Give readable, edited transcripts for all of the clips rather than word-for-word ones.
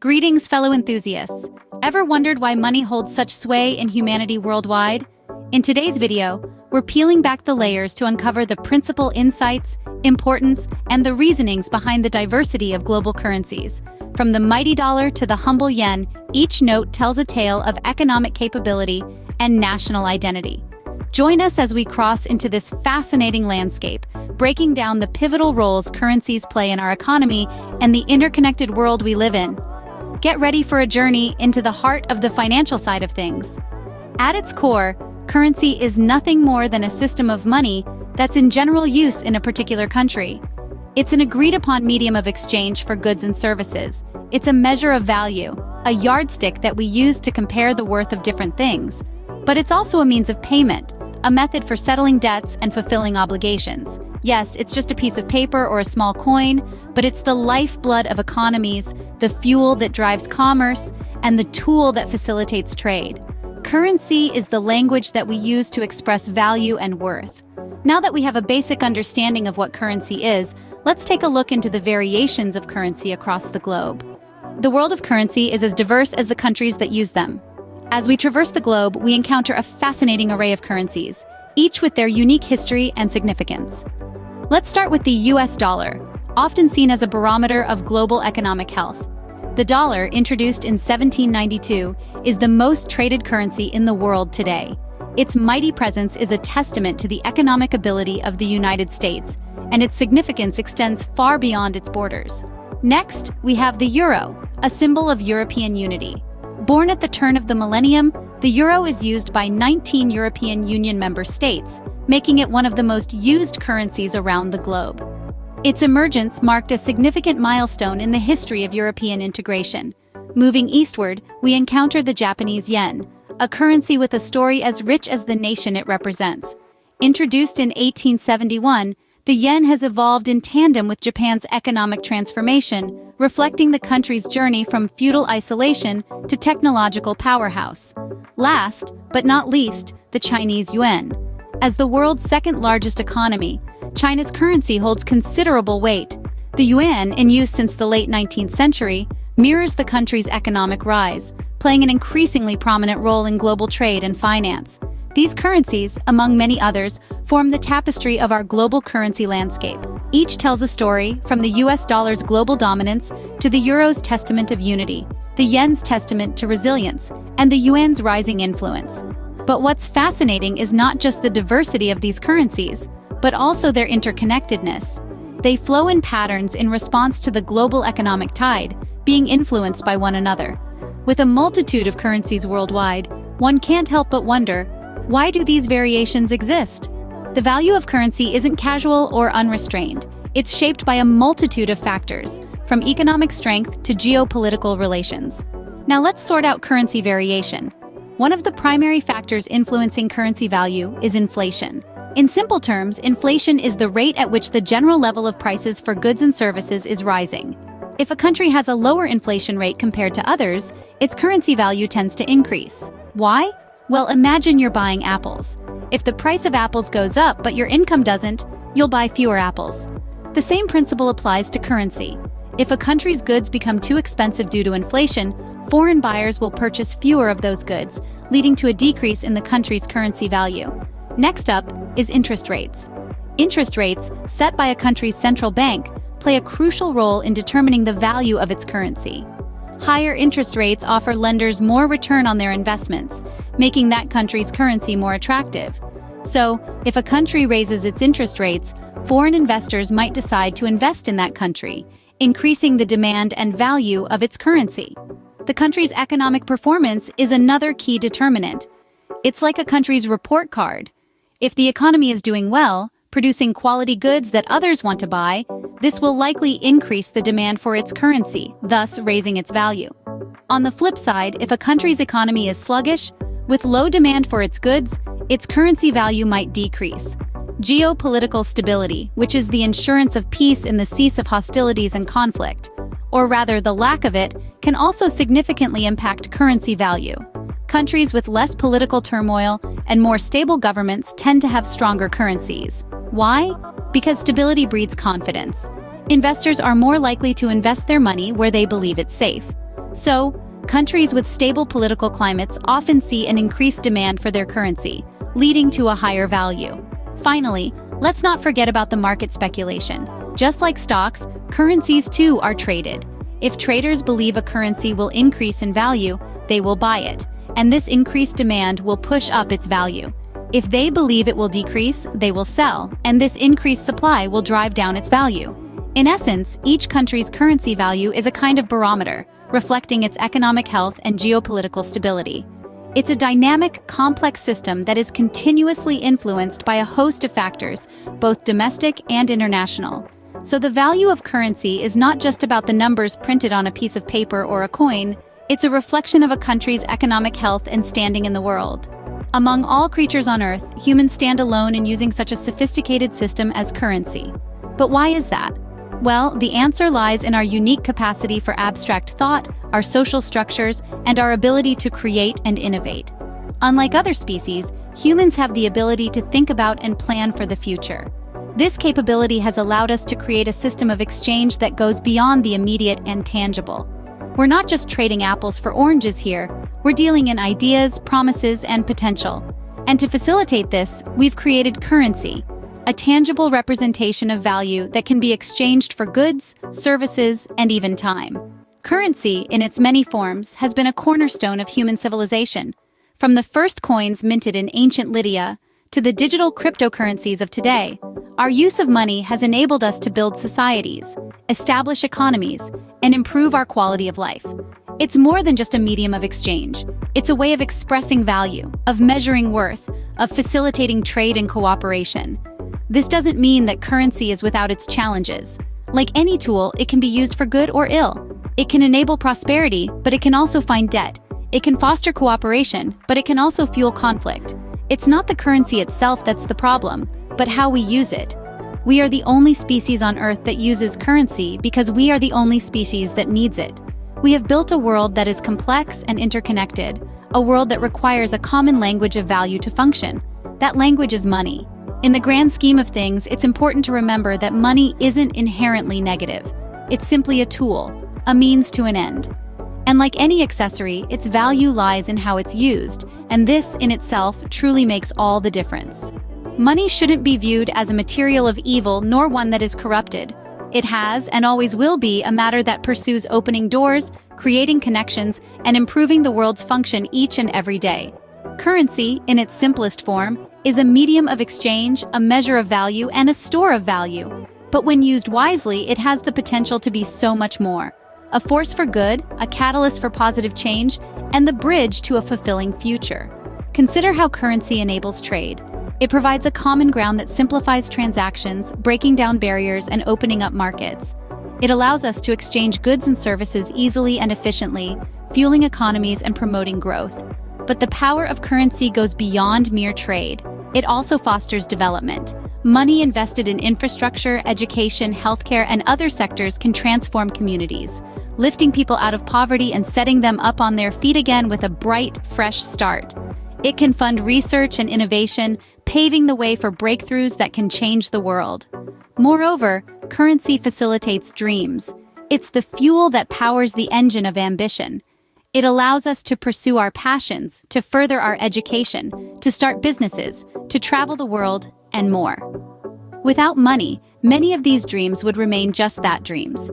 Greetings, fellow enthusiasts. Ever wondered why money holds such sway in humanity worldwide? In today's video, we're peeling back the layers to uncover the principal insights, importance, and the reasonings behind the diversity of global currencies. From the mighty dollar to the humble yen, each note tells a tale of economic capability and national identity. Join us as we cross into this fascinating landscape, breaking down the pivotal roles currencies play in our economy and the interconnected world we live in. Get ready for a journey into the heart of the financial side of things. At its core, currency is nothing more than a system of money that's in general use in a particular country. It's an agreed-upon medium of exchange for goods and services. It's a measure of value, a yardstick that we use to compare the worth of different things. But it's also a means of payment, a method for settling debts and fulfilling obligations. Yes, it's just a piece of paper or a small coin, but it's the lifeblood of economies, the fuel that drives commerce, and the tool that facilitates trade. Currency is the language that we use to express value and worth. Now that we have a basic understanding of what currency is, let's take a look into the variations of currency across the globe. The world of currency is as diverse as the countries that use them. As we traverse the globe, we encounter a fascinating array of currencies, each with their unique history and significance. Let's start with the US dollar, often seen as a barometer of global economic health. The dollar, introduced in 1792, is the most traded currency in the world today. Its mighty presence is a testament to the economic ability of the United States, and its significance extends far beyond its borders. Next, we have the euro, a symbol of European unity. Born at the turn of the millennium, the euro is used by 19 European Union member states, making it one of the most used currencies around the globe. Its emergence marked a significant milestone in the history of European integration. Moving eastward, we encounter the Japanese yen, a currency with a story as rich as the nation it represents. Introduced in 1871, the yen has evolved in tandem with Japan's economic transformation, reflecting the country's journey from feudal isolation to technological powerhouse. Last, but not least, the Chinese yuan. As the world's second-largest economy, China's currency holds considerable weight. The yuan, in use since the late 19th century, mirrors the country's economic rise, playing an increasingly prominent role in global trade and finance. These currencies, among many others, form the tapestry of our global currency landscape. Each tells a story, from the US dollar's global dominance to the euro's testament of unity, the yen's testament to resilience, and the yuan's rising influence. But what's fascinating is not just the diversity of these currencies, but also their interconnectedness. They flow in patterns in response to the global economic tide, being influenced by one another. With a multitude of currencies worldwide, one can't help but wonder, why do these variations exist? The value of currency isn't casual or unrestrained. It's shaped by a multitude of factors, from economic strength to geopolitical relations. Now let's sort out currency variation. One of the primary factors influencing currency value is inflation. In simple terms, inflation is the rate at which the general level of prices for goods and services is rising. If a country has a lower inflation rate compared to others, its currency value tends to increase. Why? Well, imagine you're buying apples. If the price of apples goes up but your income doesn't, you'll buy fewer apples. The same principle applies to currency. If a country's goods become too expensive due to inflation, foreign buyers will purchase fewer of those goods, leading to a decrease in the country's currency value. Next up is interest rates. Interest rates, set by a country's central bank, play a crucial role in determining the value of its currency. Higher interest rates offer lenders more return on their investments, making that country's currency more attractive. So, if a country raises its interest rates, foreign investors might decide to invest in that country, increasing the demand and value of its currency. The country's economic performance is another key determinant. It's like a country's report card. If the economy is doing well, producing quality goods that others want to buy, this will likely increase the demand for its currency, thus raising its value. On the flip side, if a country's economy is sluggish, with low demand for its goods, its currency value might decrease. Geopolitical stability, which is the insurance of peace in the cease of hostilities and conflict, or rather the lack of it, can also significantly impact currency value. Countries with less political turmoil and more stable governments tend to have stronger currencies. Why? Because stability breeds confidence. Investors are more likely to invest their money where they believe it's safe. So, countries with stable political climates often see an increased demand for their currency, leading to a higher value. Finally, let's not forget about the market speculation. Just like stocks, currencies too are traded. If traders believe a currency will increase in value, they will buy it, and this increased demand will push up its value. If they believe it will decrease, they will sell, and this increased supply will drive down its value. In essence, each country's currency value is a kind of barometer, reflecting its economic health and geopolitical stability. It's a dynamic, complex system that is continuously influenced by a host of factors, both domestic and international. So the value of currency is not just about the numbers printed on a piece of paper or a coin, it's a reflection of a country's economic health and standing in the world. Among all creatures on Earth, humans stand alone in using such a sophisticated system as currency. But why is that? Well, the answer lies in our unique capacity for abstract thought, our social structures, and our ability to create and innovate. Unlike other species, humans have the ability to think about and plan for the future. This capability has allowed us to create a system of exchange that goes beyond the immediate and tangible. We're not just trading apples for oranges here, we're dealing in ideas, promises, and potential. And to facilitate this, we've created currency, a tangible representation of value that can be exchanged for goods, services, and even time. Currency, in its many forms, has been a cornerstone of human civilization. From the first coins minted in ancient Lydia to the digital cryptocurrencies of today, our use of money has enabled us to build societies, establish economies, and improve our quality of life. It's more than just a medium of exchange. It's a way of expressing value, of measuring worth, of facilitating trade and cooperation. This doesn't mean that currency is without its challenges. Like any tool, it can be used for good or ill. It can enable prosperity, but it can also find debt. It can foster cooperation, but it can also fuel conflict. It's not the currency itself that's the problem, but how we use it. We are the only species on Earth that uses currency because we are the only species that needs it. We have built a world that is complex and interconnected, a world that requires a common language of value to function. That language is money. In the grand scheme of things, it's important to remember that money isn't inherently negative. It's simply a tool, a means to an end. And like any accessory, its value lies in how it's used, and this in itself truly makes all the difference. Money shouldn't be viewed as a material of evil nor one that is corrupted. It has and always will be a matter that pursues opening doors, creating connections, and improving the world's function each and every day. Currency, in its simplest form, is a medium of exchange, a measure of value, and a store of value. But when used wisely, it has the potential to be so much more. A force for good, a catalyst for positive change, and the bridge to a fulfilling future. Consider how currency enables trade. It provides a common ground that simplifies transactions, breaking down barriers and opening up markets. It allows us to exchange goods and services easily and efficiently, fueling economies and promoting growth. But the power of currency goes beyond mere trade. It also fosters development. Money invested in infrastructure, education, healthcare, and other sectors can transform communities, lifting people out of poverty and setting them up on their feet again with a bright, fresh start. It can fund research and innovation, paving the way for breakthroughs that can change the world. Moreover, currency facilitates dreams. It's the fuel that powers the engine of ambition. It allows us to pursue our passions, to further our education, to start businesses, to travel the world, and more. Without money, many of these dreams would remain just that, dreams.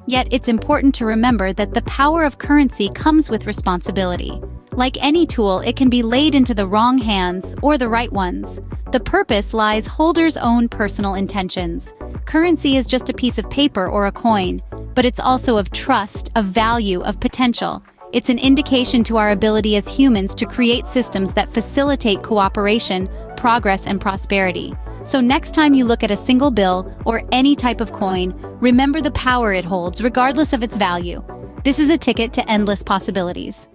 Yet it's important to remember that the power of currency comes with responsibility. Like any tool, it can be laid into the wrong hands or the right ones. The purpose lies holders' own personal intentions. Currency is just a piece of paper or a coin, but it's also of trust, of value, of potential. It's an indication to our ability as humans to create systems that facilitate cooperation, progress, and prosperity. So next time you look at a single bill or any type of coin, remember the power it holds regardless of its value. This is a ticket to endless possibilities.